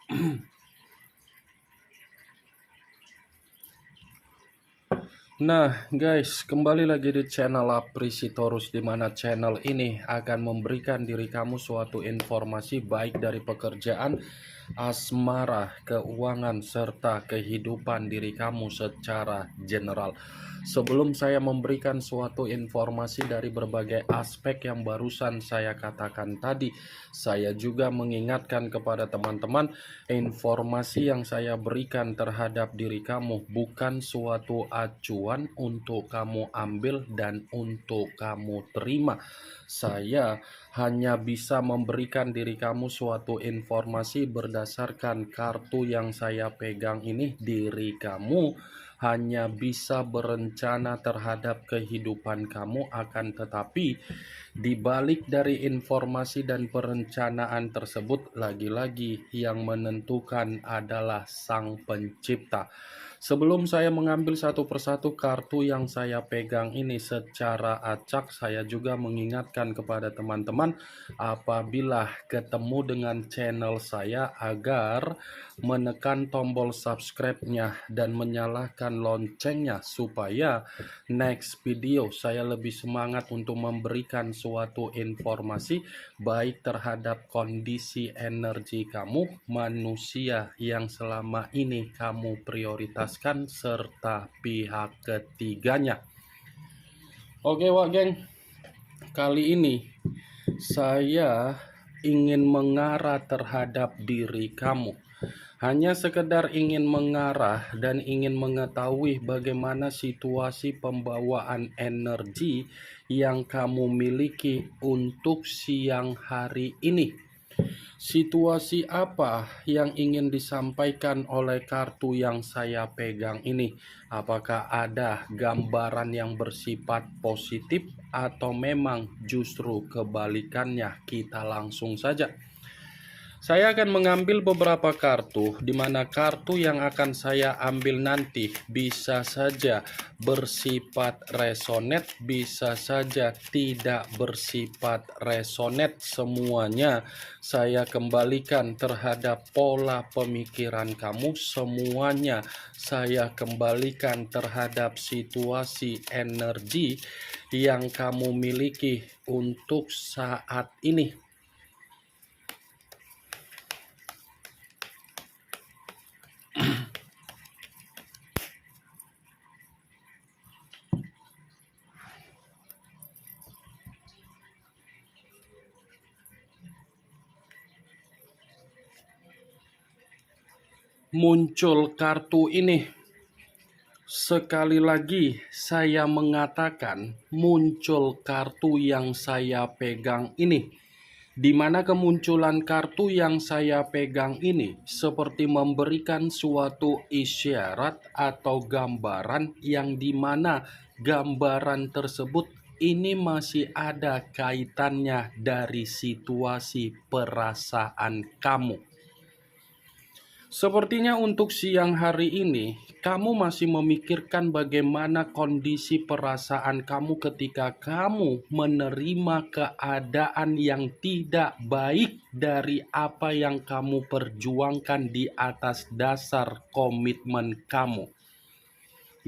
Nah guys, kembali lagi di channel Aprisitorus, di mana channel ini akan memberikan diri kamu suatu informasi baik dari pekerjaan, asmara, keuangan, serta kehidupan diri kamu secara general. Sebelum saya memberikan suatu informasi dari berbagai aspek yang barusan saya katakan tadi, saya juga mengingatkan kepada teman-teman, informasi yang saya berikan terhadap diri kamu bukan suatu acuan untuk kamu ambil dan untuk kamu terima. Saya hanya bisa memberikan diri kamu suatu informasi berdasarkan kartu yang saya pegang ini. Diri kamu hanya bisa berencana terhadap kehidupan kamu, akan tetapi di balik dari informasi dan perencanaan tersebut, lagi-lagi yang menentukan adalah Sang Pencipta. Sebelum saya mengambil satu persatu kartu yang saya pegang ini secara acak, saya juga mengingatkan kepada teman-teman apabila ketemu dengan channel saya agar menekan tombol subscribe-nya dan menyalakan loncengnya supaya next video saya lebih semangat untuk memberikan suatu informasi baik terhadap kondisi energi kamu, manusia yang selama ini kamu prioritaskan, serta pihak ketiganya. Oke wak geng, kali ini saya ingin mengarah terhadap diri kamu. Hanya sekedar ingin mengarah dan ingin mengetahui bagaimana situasi pembawaan energi yang kamu miliki untuk siang hari ini. Situasi apa yang ingin disampaikan oleh kartu yang saya pegang ini? Apakah ada gambaran yang bersifat positif atau memang justru kebalikannya? Kita langsung saja. Saya akan mengambil beberapa kartu, di mana kartu yang akan saya ambil nanti bisa saja bersifat resonate, bisa saja tidak bersifat resonate. Semuanya saya kembalikan terhadap pola pemikiran kamu, semuanya saya kembalikan terhadap situasi energi yang kamu miliki untuk saat ini. Muncul kartu ini. Sekali lagi saya mengatakan muncul kartu yang saya pegang ini, di mana kemunculan kartu yang saya pegang ini seperti memberikan suatu isyarat atau gambaran yang dimana gambaran tersebut ini masih ada kaitannya dari situasi perasaan kamu. Sepertinya untuk siang hari ini, kamu masih memikirkan bagaimana kondisi perasaan kamu ketika kamu menerima keadaan yang tidak baik dari apa yang kamu perjuangkan di atas dasar komitmen kamu.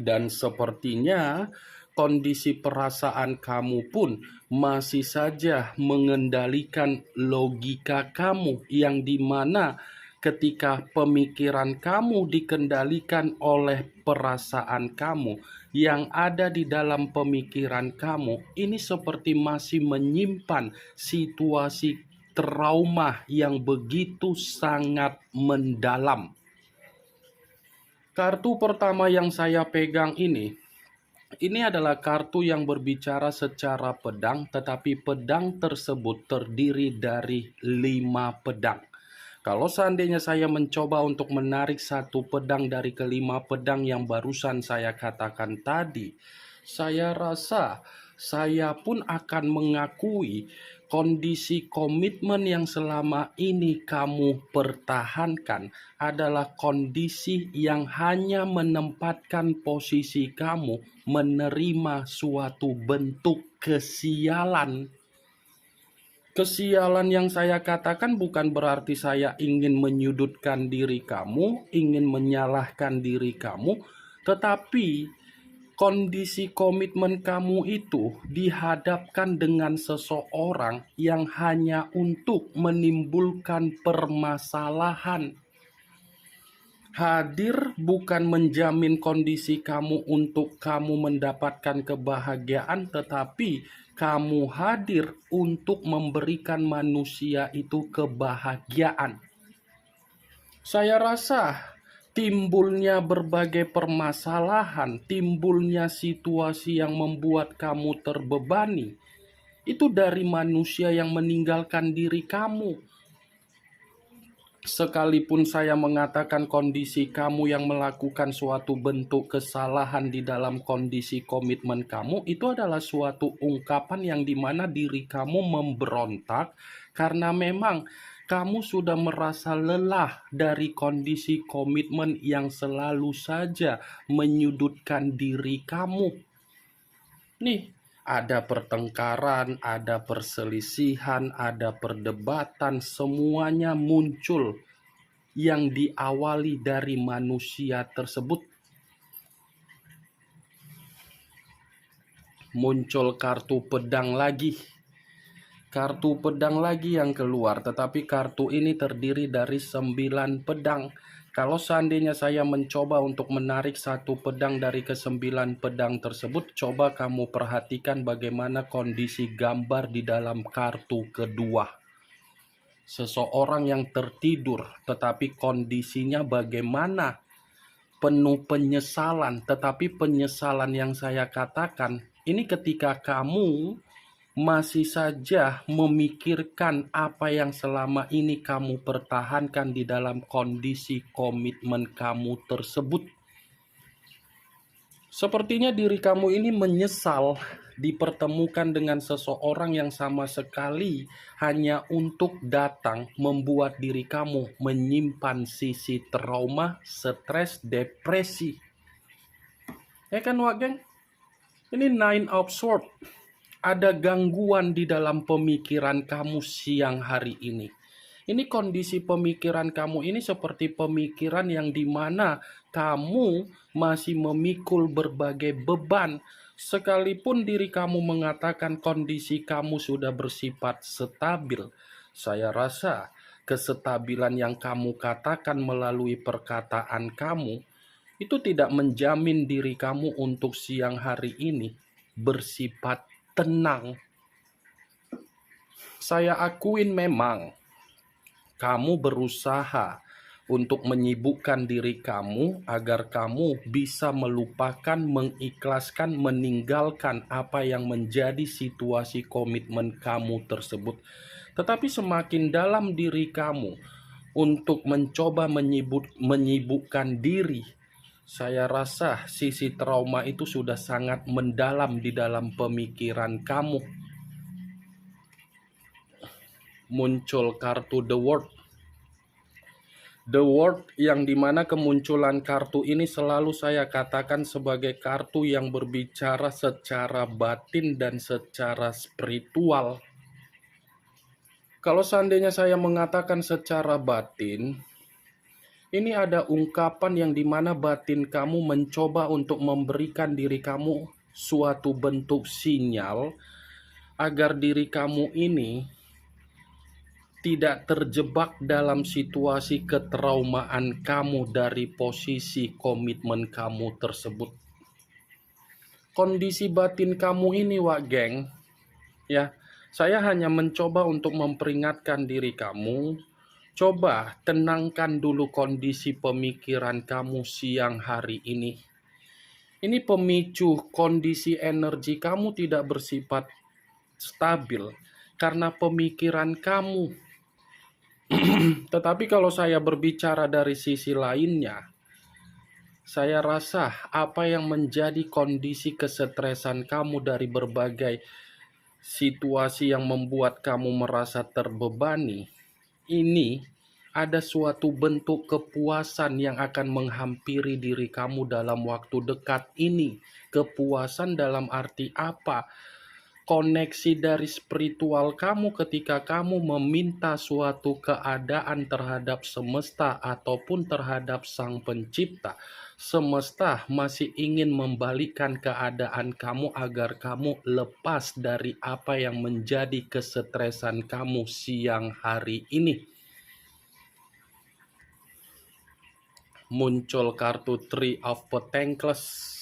Dan sepertinya kondisi perasaan kamu pun masih saja mengendalikan logika kamu, yang dimana ketika pemikiran kamu dikendalikan oleh perasaan kamu, yang ada di dalam pemikiran kamu ini seperti masih menyimpan situasi trauma yang begitu sangat mendalam. Kartu pertama yang saya pegang ini adalah kartu yang berbicara secara pedang, tetapi pedang tersebut terdiri dari 5 pedang. Kalau seandainya saya mencoba untuk menarik satu pedang dari kelima pedang yang barusan saya katakan tadi, saya rasa saya pun akan mengakui kondisi komitmen yang selama ini kamu pertahankan adalah kondisi yang hanya menempatkan posisi kamu menerima suatu bentuk kesialan. Kesialan yang saya katakan bukan berarti saya ingin menyudutkan diri kamu, ingin menyalahkan diri kamu, tetapi kondisi komitmen kamu itu dihadapkan dengan seseorang yang hanya untuk menimbulkan permasalahan. Hadir bukan menjamin kondisi kamu untuk kamu mendapatkan kebahagiaan, tetapi kamu hadir untuk memberikan manusia itu kebahagiaan. Saya rasa timbulnya berbagai permasalahan, timbulnya situasi yang membuat kamu terbebani, itu dari manusia yang meninggalkan diri kamu. Sekalipun saya mengatakan kondisi kamu yang melakukan suatu bentuk kesalahan di dalam kondisi komitmen kamu, itu adalah suatu ungkapan yang dimana diri kamu memberontak karena memang kamu sudah merasa lelah dari kondisi komitmen yang selalu saja menyudutkan diri kamu. Nih, ada pertengkaran, ada perselisihan, ada perdebatan, semuanya muncul yang diawali dari manusia tersebut. Muncul kartu pedang lagi. Kartu pedang lagi yang keluar, tetapi kartu ini terdiri dari 9 pedang. Kalau seandainya saya mencoba untuk menarik satu pedang dari ke-9 pedang tersebut, coba kamu perhatikan bagaimana kondisi gambar di dalam kartu kedua. Seseorang yang tertidur, tetapi kondisinya bagaimana? Penuh penyesalan, tetapi penyesalan yang saya katakan, ini ketika kamu masih saja memikirkan apa yang selama ini kamu pertahankan di dalam kondisi komitmen kamu tersebut. Sepertinya diri kamu ini menyesal dipertemukan dengan seseorang yang sama sekali hanya untuk datang membuat diri kamu menyimpan sisi trauma, stres, depresi. Ya kan, Wak Geng? Ini Nine of Swords. Ada gangguan di dalam pemikiran kamu siang hari ini. Ini kondisi pemikiran kamu ini seperti pemikiran yang dimana kamu masih memikul berbagai beban. Sekalipun diri kamu mengatakan kondisi kamu sudah bersifat stabil, saya rasa kesestabilan yang kamu katakan melalui perkataan kamu itu tidak menjamin diri kamu untuk siang hari ini bersifat tenang. Saya akuin memang kamu berusaha untuk menyibukkan diri kamu agar kamu bisa melupakan, mengikhlaskan, meninggalkan apa yang menjadi situasi komitmen kamu tersebut. Tetapi semakin dalam diri kamu untuk mencoba menyibukkan diri, saya rasa sisi trauma itu sudah sangat mendalam di dalam pemikiran kamu. Muncul kartu The World. The World yang dimana kemunculan kartu ini selalu saya katakan sebagai kartu yang berbicara secara batin dan secara spiritual. Kalau seandainya saya mengatakan secara batin, ini ada ungkapan yang dimana batin kamu mencoba untuk memberikan diri kamu suatu bentuk sinyal agar diri kamu ini tidak terjebak dalam situasi ketraumaan kamu dari posisi komitmen kamu tersebut. Kondisi batin kamu ini, Wak Geng, ya, saya hanya mencoba untuk memperingatkan diri kamu, coba tenangkan dulu kondisi pemikiran kamu siang hari ini. Ini pemicu kondisi energi kamu tidak bersifat stabil karena pemikiran kamu. Tetapi kalau saya berbicara dari sisi lainnya, saya rasa apa yang menjadi kondisi kesetresan kamu dari berbagai situasi yang membuat kamu merasa terbebani, ini ada suatu bentuk kepuasan yang akan menghampiri diri kamu dalam waktu dekat ini. Kepuasan dalam arti apa? koneksi dari spiritual kamu ketika kamu meminta suatu keadaan terhadap semesta ataupun terhadap Sang Pencipta. Semesta masih ingin membalikkan keadaan kamu agar kamu lepas dari apa yang menjadi kesetresan kamu siang hari ini. Muncul kartu Three of Pentacles.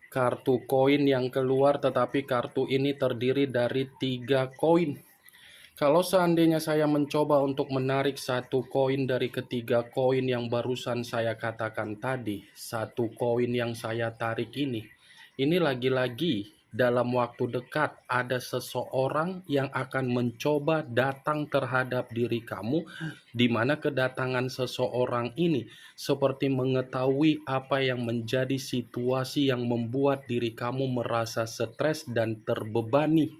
Kartu koin yang keluar, tetapi kartu ini terdiri dari 3 koin. Kalau seandainya saya mencoba untuk menarik satu koin dari ketiga koin yang barusan saya katakan tadi, satu koin yang saya tarik ini lagi-lagi dalam waktu dekat ada seseorang yang akan mencoba datang terhadap diri kamu, di mana kedatangan seseorang ini seperti mengetahui apa yang menjadi situasi yang membuat diri kamu merasa stres dan terbebani.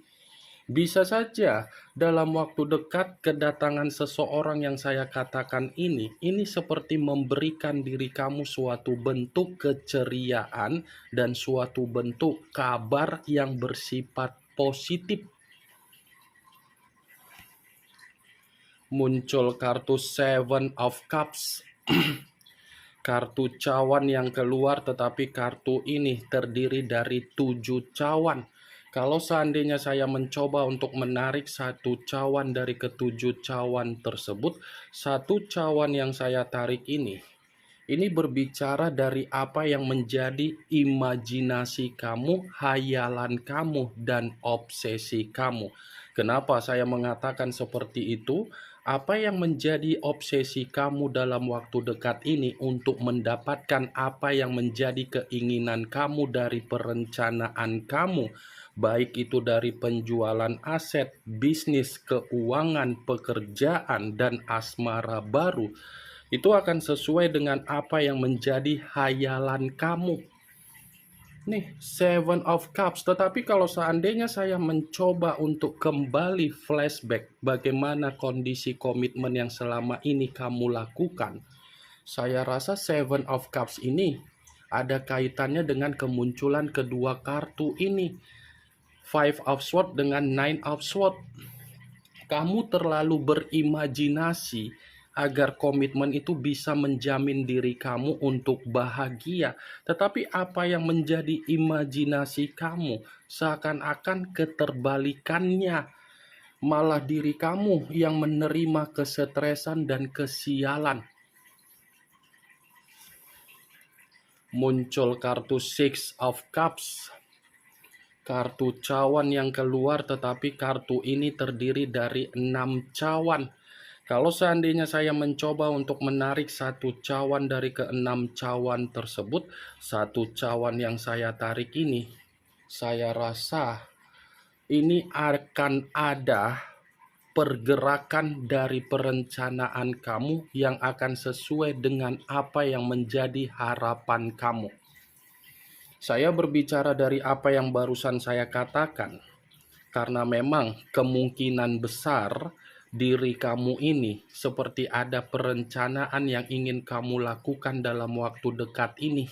Bisa saja dalam waktu dekat kedatangan seseorang yang saya katakan ini seperti memberikan diri kamu suatu bentuk keceriaan dan suatu bentuk kabar yang bersifat positif. Muncul kartu Seven of Cups. Kartu cawan yang keluar, tetapi kartu ini terdiri dari 7 cawan. Kalau seandainya saya mencoba untuk menarik satu cawan dari ketujuh cawan tersebut, satu cawan yang saya tarik ini berbicara dari apa yang menjadi imajinasi kamu, hayalan kamu, dan obsesi kamu. Kenapa saya mengatakan seperti itu? Apa yang menjadi obsesi kamu dalam waktu dekat ini untuk mendapatkan apa yang menjadi keinginan kamu dari perencanaan kamu, baik itu dari penjualan aset, bisnis, keuangan, pekerjaan, dan asmara baru, itu akan sesuai dengan apa yang menjadi hayalan kamu. Nih, Seven of Cups. Tetapi kalau seandainya saya mencoba untuk kembali flashback bagaimana kondisi komitmen yang selama ini kamu lakukan, saya rasa Seven of Cups ini ada kaitannya dengan kemunculan kedua kartu ini. Five of Swords dengan Nine of Swords. Kamu terlalu berimajinasi agar komitmen itu bisa menjamin diri kamu untuk bahagia. Tetapi apa yang menjadi imajinasi kamu seakan-akan keterbalikannya. Malah diri kamu yang menerima kesetresan dan kesialan. Muncul kartu Six of Cups. Kartu cawan yang keluar, tetapi kartu ini terdiri dari 6 cawan. Kalau seandainya saya mencoba untuk menarik satu cawan dari ke-6 cawan tersebut, satu cawan yang saya tarik ini, saya rasa ini akan ada pergerakan dari perencanaan kamu yang akan sesuai dengan apa yang menjadi harapan kamu. Saya berbicara dari apa yang barusan saya katakan, karena memang kemungkinan besar diri kamu ini seperti ada perencanaan yang ingin kamu lakukan dalam waktu dekat ini.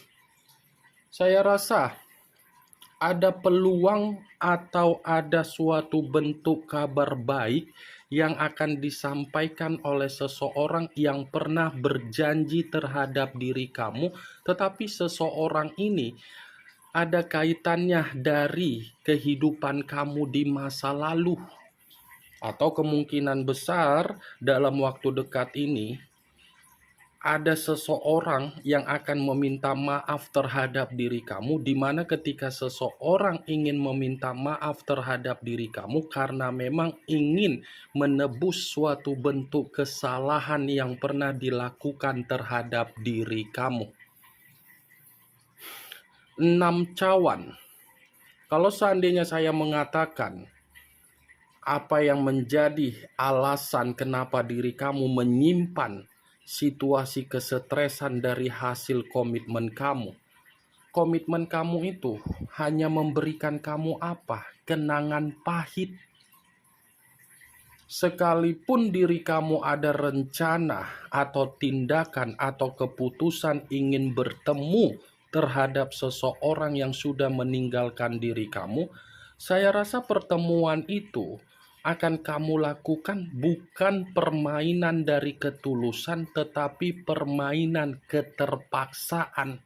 Saya rasa ada peluang atau ada suatu bentuk kabar baik yang akan disampaikan oleh seseorang yang pernah berjanji terhadap diri kamu, tetapi seseorang ini ada kaitannya dari kehidupan kamu di masa lalu. Atau kemungkinan besar dalam waktu dekat ini ada seseorang yang akan meminta maaf terhadap diri kamu, di mana ketika seseorang ingin meminta maaf terhadap diri kamu karena memang ingin menebus suatu bentuk kesalahan yang pernah dilakukan terhadap diri kamu. 6 cawan. Kalau seandainya saya mengatakan apa yang menjadi alasan kenapa diri kamu menyimpan situasi kesetresan dari hasil komitmen kamu. Komitmen kamu itu hanya memberikan kamu apa? Kenangan pahit. Sekalipun diri kamu ada rencana atau tindakan atau keputusan ingin bertemu terhadap seseorang yang sudah meninggalkan diri kamu, Saya rasa pertemuan itu akan kamu lakukan bukan permainan dari ketulusan, tetapi permainan keterpaksaan.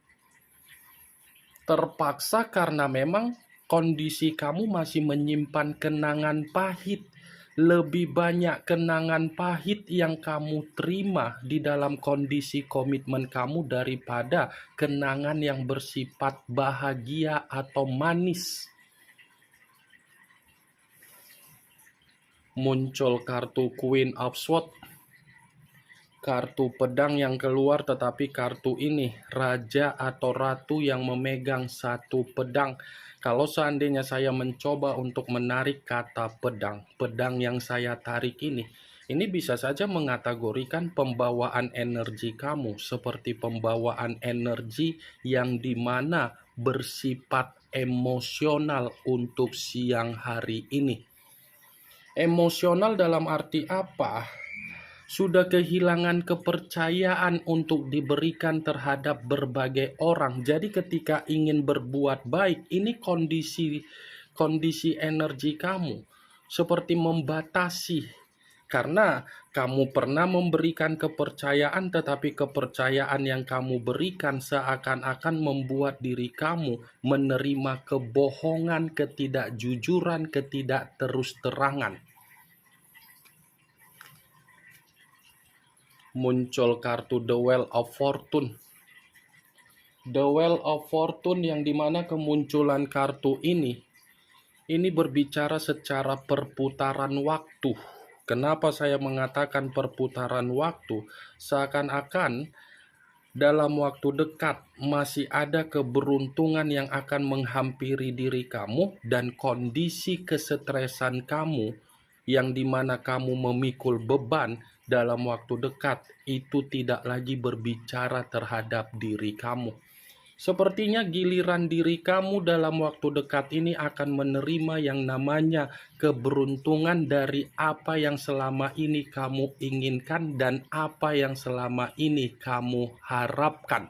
Terpaksa karena memang kondisi kamu masih menyimpan kenangan pahit. Lebih banyak kenangan pahit yang kamu terima di dalam kondisi komitmen kamu daripada kenangan yang bersifat bahagia atau manis. Muncul kartu Queen of Swords, kartu pedang yang keluar, tetapi kartu ini raja atau ratu yang memegang satu pedang. Kalau seandainya saya mencoba untuk menarik kata pedang yang saya tarik ini bisa saja mengategorikan pembawaan energi kamu seperti pembawaan energi yang dimana bersifat emosional untuk siang hari ini. Emosional dalam arti apa? Sudah kehilangan kepercayaan untuk diberikan terhadap berbagai orang. Jadi ketika ingin berbuat baik, ini kondisi energi kamu seperti membatasi. Karena kamu pernah memberikan kepercayaan, tetapi kepercayaan yang kamu berikan seakan-akan membuat diri kamu menerima kebohongan, ketidakjujuran, ketidakterus-terangan. Muncul kartu The Wheel of Fortune. The Wheel of Fortune yang dimana kemunculan kartu ini berbicara secara perputaran waktu. Kenapa saya mengatakan perputaran waktu? Seakan-akan dalam waktu dekat masih ada keberuntungan yang akan menghampiri diri kamu, dan kondisi kesetresan kamu yang dimana kamu memikul beban dalam waktu dekat itu tidak lagi berbicara terhadap diri kamu. Sepertinya giliran diri kamu dalam waktu dekat ini akan menerima yang namanya keberuntungan dari apa yang selama ini kamu inginkan dan apa yang selama ini kamu harapkan.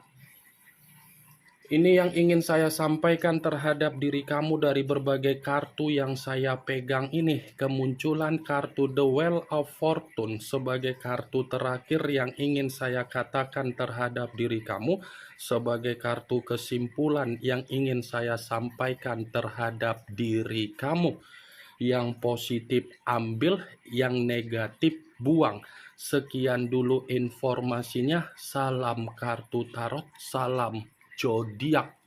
Ini yang ingin saya sampaikan terhadap diri kamu dari berbagai kartu yang saya pegang ini. Kemunculan kartu The Wheel of Fortune sebagai kartu terakhir yang ingin saya katakan terhadap diri kamu, sebagai kartu kesimpulan yang ingin saya sampaikan terhadap diri kamu. Yang positif ambil, yang negatif buang. Sekian dulu informasinya. Salam kartu tarot, salam zodiak.